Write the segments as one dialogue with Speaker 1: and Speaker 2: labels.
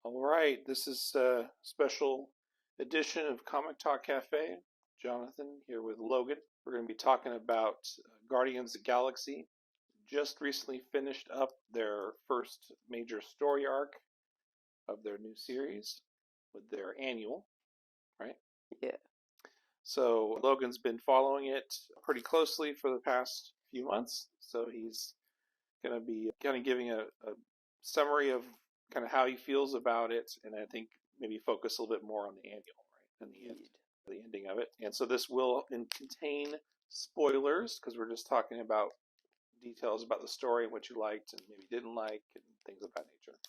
Speaker 1: All right, this is a special edition of Comic Talk Cafe. Jonathan here with Logan. We're going to be talking about Guardians of the Galaxy. Just recently finished up their first major story arc of their new series with their annual, right?
Speaker 2: Yeah.
Speaker 1: So Logan's been following it pretty closely for the past few months. So he's going to be kind of giving a summary of kind of how he feels about it, and I think maybe focus a little bit more on the annual, right, and the ending of it. And so this will contain spoilers because we're just talking about details about the story and what you liked and maybe didn't like and things of that nature.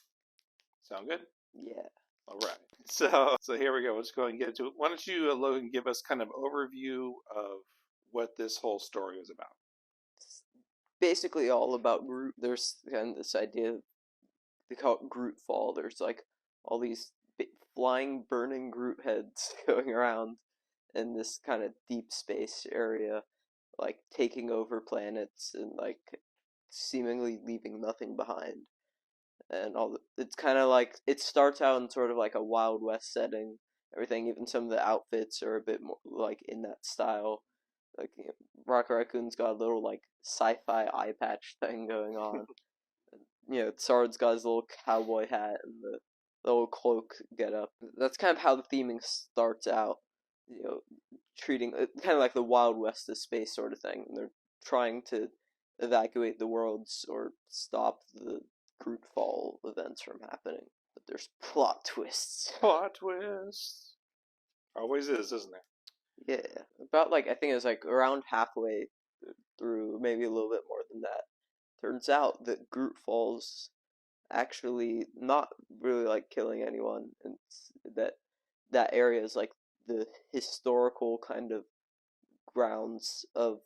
Speaker 1: Sound good?
Speaker 2: Yeah.
Speaker 1: All right. So here we go. Let's go ahead and get into it. Why don't you, Logan, give us kind of overview of what this whole story is about?
Speaker 2: It's basically all about Groot. There's kind of this idea, they call it Grootfall. There's like all these flying, burning Groot heads going around in this kind of deep space area, like taking over planets and like seemingly leaving nothing behind. And it's kind of like, it starts out in sort of like a Wild West setting. Everything, even some of the outfits are a bit more like in that style. Like, Rocket Raccoon's got a little like sci-fi eye patch thing going on. Sard's got his little cowboy hat and the little cloak get up. That's kind of how the theming starts out. Treating it kind of like the Wild West of space sort of thing. And they're trying to evacuate the worlds or stop the Grootfall events from happening. But there's plot twists.
Speaker 1: Plot twists. Always is, isn't there?
Speaker 2: Yeah, about like I think it was like around halfway through, maybe a little bit more than that. Turns out that Grootfall's actually not really like killing anyone, and that area is like the historical kind of grounds of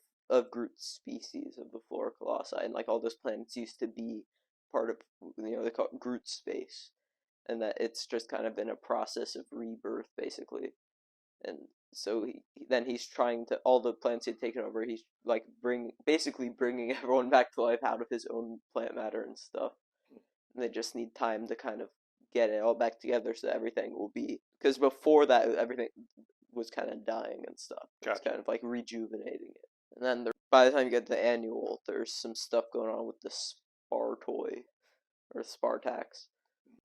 Speaker 2: Groot's species of the Flora Colossi, and like all those planets used to be part of they call it Groot space, and that it's just kind of been a process of rebirth basically. And so he's trying to, all the plants he'd taken over, he's like basically bringing everyone back to life out of his own plant matter and stuff. And they just need time to kind of get it all back together so that everything will be, because before that everything was kind of dying and stuff.
Speaker 1: Gotcha.
Speaker 2: It's kind of like rejuvenating it. And then by the time you get to the annual, there's some stuff going on with the Spar toy or Spartax.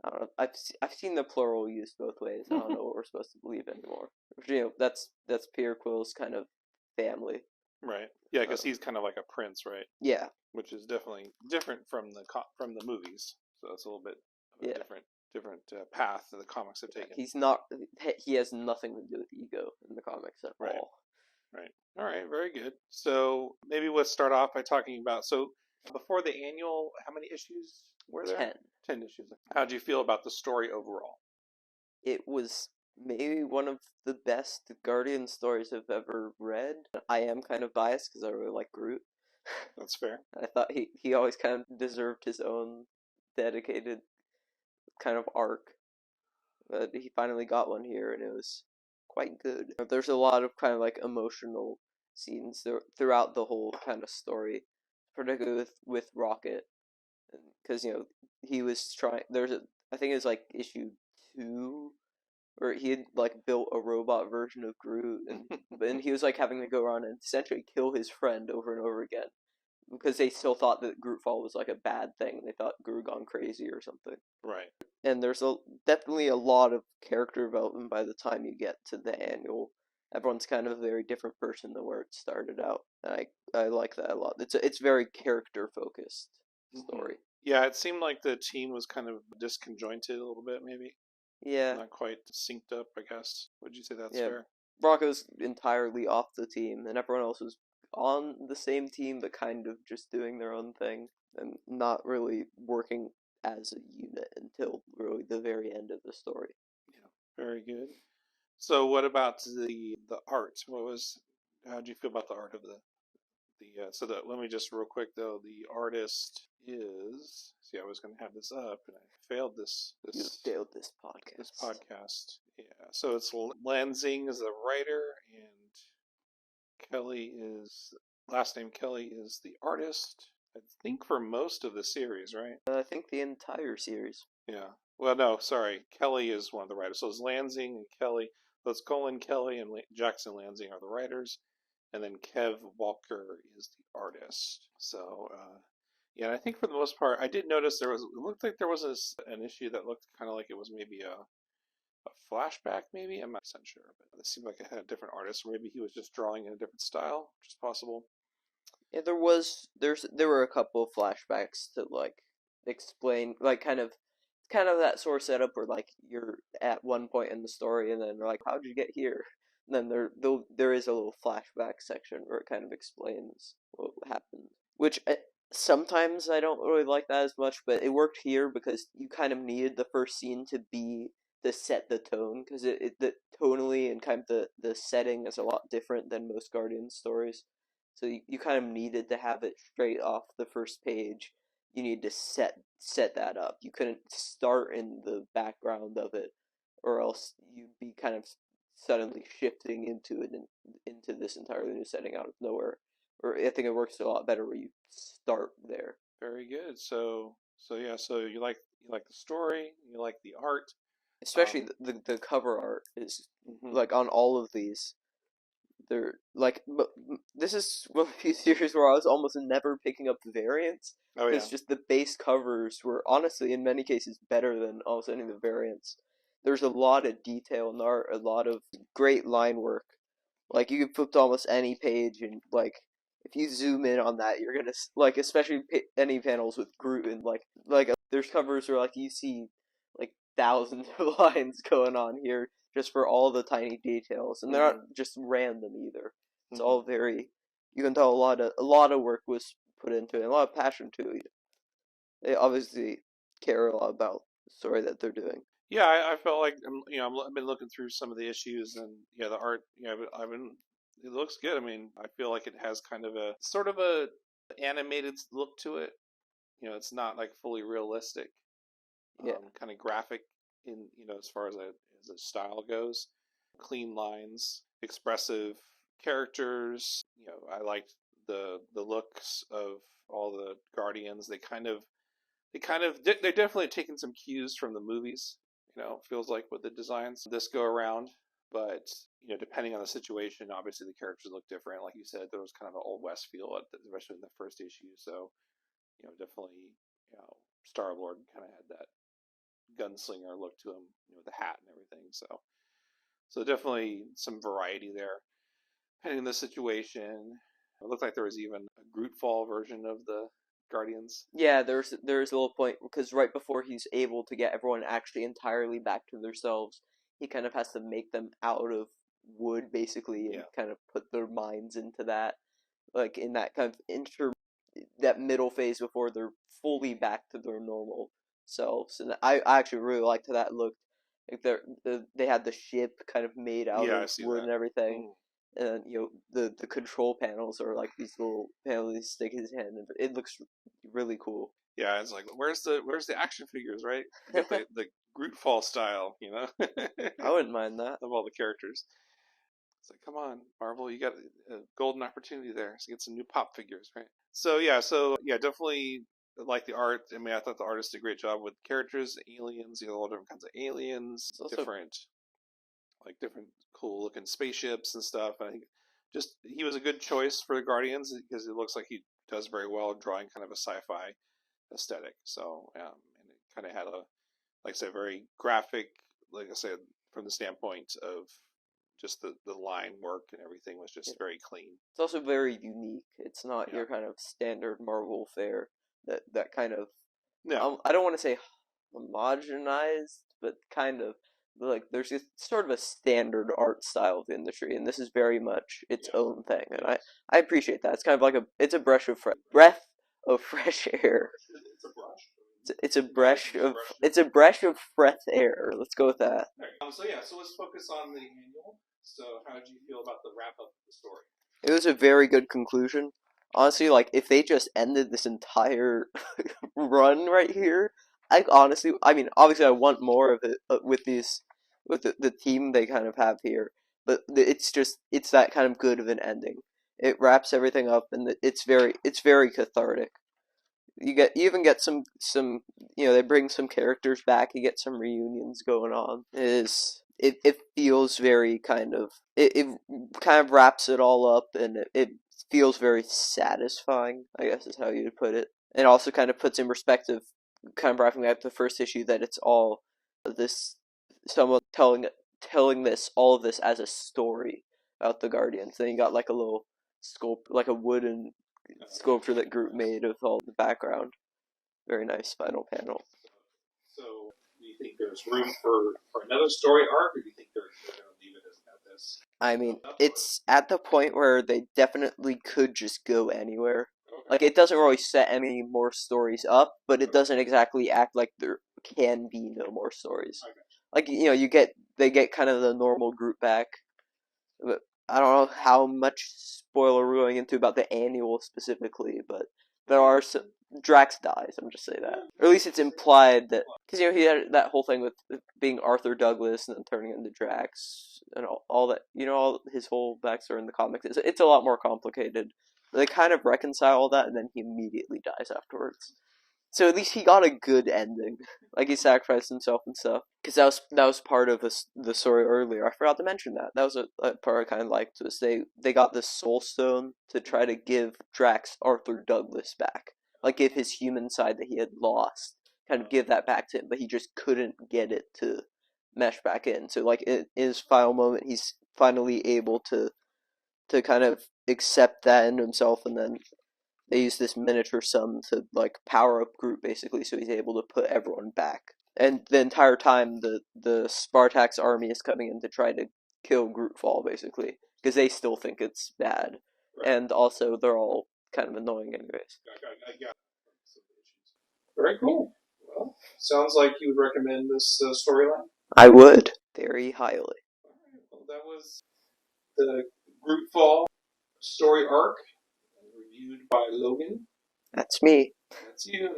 Speaker 2: I don't know. I've seen the plural used both ways. I don't know what we're supposed to believe anymore. That's Peter Quill's kind of family.
Speaker 1: Right. Yeah, because he's kind of like a prince, right?
Speaker 2: Yeah.
Speaker 1: Which is definitely different from the movies. So it's a little bit of a different path that the comics have taken.
Speaker 2: He's not. He has nothing to do with ego in the comics at all.
Speaker 1: Right. All right. Very good. So maybe let's start off by talking about. So before the annual, how many issues were there? 10 issues. How do you feel about the story overall?
Speaker 2: It was maybe one of the best Guardian stories I've ever read. I am kind of biased because I really like Groot.
Speaker 1: That's fair.
Speaker 2: I thought he always kind of deserved his own dedicated kind of arc. But he finally got one here, and it was quite good. There's a lot of kind of like emotional scenes throughout the whole kind of story, particularly with Rocket, because he was trying. I think it was like issue 2, where he had like built a robot version of Groot, and he was like having to go around and essentially kill his friend over and over again, because they still thought that Grootfall was like a bad thing. They thought Groot gone crazy or something.
Speaker 1: Right.
Speaker 2: And there's definitely a lot of character development by the time you get to the annual. Everyone's kind of a very different person than where it started out. And I like that a lot. It's very character focused story.
Speaker 1: Yeah, it seemed like the team was kind of disconjointed a little bit, maybe.
Speaker 2: Yeah.
Speaker 1: Not quite synced up, I guess. Would you say that's fair?
Speaker 2: Rocco's entirely off the team, and everyone else was on the same team, but kind of just doing their own thing and not really working as a unit until really the very end of the story.
Speaker 1: Yeah, very good. So, what about the art? How did you feel about the art of let me just real quick though. The artist is. See, I was going to have this up, and I failed this.
Speaker 2: You failed this podcast.
Speaker 1: This podcast. Yeah. So it's Lansing is the writer, and last name Kelly is the artist. I think for most of the series, right?
Speaker 2: I think the entire series.
Speaker 1: Yeah. Well, no, sorry. Kelly is one of the writers. So it's Lansing and Kelly. So it's Colin Kelly and Jackson Lansing are the writers, and then Kev Walker is the artist. So yeah, and I think for the most part, I did notice there was. It looked like there was an issue that looked kind of like it was maybe a flashback. Maybe I'm not sure, but it seemed like it had a different artist, or maybe he was just drawing in a different style, which is possible.
Speaker 2: Yeah, there were a couple of flashbacks to like explain like kind of that sort of setup where like you're at one point in the story and then they're like, how'd you get here? And then there is a little flashback section where it kind of explains what happened. Which sometimes I don't really like that as much, but it worked here because you kind of needed the first scene to be to set the tone because the tonally and kind of the setting is a lot different than most Guardian stories. So you kind of needed to have it straight off the first page. You need to set that up. You couldn't start in the background of it, or else you'd be kind of suddenly shifting into this entirely new setting out of nowhere. Or I think it works a lot better where you start there.
Speaker 1: Very good. So yeah. So you like the story, you like the art.
Speaker 2: Especially the cover art is
Speaker 1: Mhm.
Speaker 2: like on all of these. They're like, but this is one of these series where I was almost never picking up the variants
Speaker 1: Oh yeah.
Speaker 2: because just the base covers were honestly in many cases better than almost any of the variants. There's a lot of detail in the art, a lot of great line work. Like you can flip to almost any page and like if you zoom in on that, you're gonna like especially any panels with Groot and there's covers where like you see like thousands of lines going on here just for all the tiny details, and they're
Speaker 1: Hmm.
Speaker 2: not just random either. It's all
Speaker 1: Hmm.
Speaker 2: very you can tell a lot of work was put into it, and a lot of passion too. They obviously care a lot about the story that they're doing.
Speaker 1: Yeah, I felt like I've been looking through some of the issues and yeah, the art. Yeah, I've been. It looks good. I mean, I feel like it has kind of a sort of a animated look to it. It's not like fully realistic,
Speaker 2: Yeah,
Speaker 1: kind of graphic in as far as a style goes. Clean lines, expressive characters. I liked the looks of all the Guardians. They're definitely taking some cues from the movies. Feels like with the designs this go around, but depending on the situation, obviously the characters look different. Like you said, there was kind of an old west feel, especially in the first issue. So definitely, Star Lord kind of had that gunslinger look to him, with the hat and everything. So definitely some variety there. Depending on the situation, it looked like there was even a Grootfall version of the Guardians.
Speaker 2: yeah. There's a little point because right before he's able to get everyone actually entirely back to themselves, he kind of has to make them out of wood basically and
Speaker 1: Yeah.
Speaker 2: kind of put their minds into that, like in that kind of that middle phase before they're fully back to their normal selves. And I actually really liked how that looked. Like they had the ship kind of made out
Speaker 1: Yeah, I
Speaker 2: of
Speaker 1: see
Speaker 2: wood
Speaker 1: that.
Speaker 2: and everything,
Speaker 1: Mm.
Speaker 2: and the control panels are like these little panels he stick his hand in. It looks really cool.
Speaker 1: Yeah, it's like where's the action figures, right? Get the Grootfall style,
Speaker 2: I wouldn't mind that.
Speaker 1: of all the characters. It's like, come on, Marvel, you got a golden opportunity there to get some new pop figures, right? So yeah, definitely like the art. I mean, I thought the artist did a great job with characters, aliens, all different kinds of aliens,
Speaker 2: It's also
Speaker 1: different cool looking spaceships and stuff. And I think just he was a good choice for the Guardians because it looks like he does very well drawing kind of a sci-fi aesthetic. So and it kind of had like I said, very graphic. Like I said, from the standpoint of just the line work and everything was just very clean.
Speaker 2: it's also very unique. It's not
Speaker 1: Yeah.
Speaker 2: your kind of standard Marvel fare that kind of
Speaker 1: No.
Speaker 2: I don't want to say homogenized, but kind of like there's just sort of a standard art style of the industry, and this is very much its
Speaker 1: Yeah.
Speaker 2: own thing, and
Speaker 1: Yes.
Speaker 2: I appreciate that. It's kind of like it's a breath of fresh air.
Speaker 1: It's a brush.
Speaker 2: It's a
Speaker 1: Guys
Speaker 2: breath
Speaker 1: use
Speaker 2: of
Speaker 1: brush.
Speaker 2: it's a breath of fresh air. Let's go with that.
Speaker 1: So yeah, so let's focus on the annual. So how did you feel about the wrap up of the story?
Speaker 2: It was a very good conclusion. Honestly, like if they just ended this entire run right here, I mean, obviously, I want more of it with with the team they kind of have here. But it's that kind of good of an ending. It wraps everything up, and it's very cathartic. You even get some they bring some characters back. You get some reunions going on. It feels very it kind of wraps it all up, and it feels very satisfying, I guess is how you'd put it. And also kind of puts in perspective, kind of wrapping up the first issue, that it's all this someone telling this all of this as a story about the Guardians. Then you got like a little like a wooden sculpture that Groot made of all the background. Very nice final panel.
Speaker 1: So, do you think there's room for another story arc, or do you think they're going to leave it at this?
Speaker 2: I mean, it's at the point where they definitely could just go anywhere. Like, it doesn't really set any more stories up, but it doesn't exactly act like there can be no more stories. Like, they get kind of the normal group back, but I don't know how much spoiler we're going into about the annual specifically, but there are some. Drax dies, I'm just saying that. Or at least it's implied that. Because, he had that whole thing with being Arthur Douglas and then turning into Drax, and all that. All his whole backstory in the comics. It's a lot more complicated. They kind of reconcile all that, and then he immediately dies afterwards. So at least he got a good ending. Like, he sacrificed himself and stuff. Because that was part of the story earlier. I forgot to mention that. That was a part I kind of liked. Was they got the Soul Stone to try to give Drax Arthur Douglas back. Like, give his human side that he had lost. Kind of give that back to him. But he just couldn't get it to mesh back in. So, like, in his final moment, he's finally able to kind of accept that into himself, and then they use this miniature sun to like power up Groot basically, so he's able to put everyone back. And the entire time, the Spartax army is coming in to try to kill Grootfall basically, because they still think it's bad, right. And also they're all kind of annoying anyways. I got
Speaker 1: very cool. Well, sounds like you would recommend this storyline.
Speaker 2: I would, very highly.
Speaker 1: All right, well, that was the Grootfall story arc, reviewed by Logan.
Speaker 2: That's me.
Speaker 1: That's you.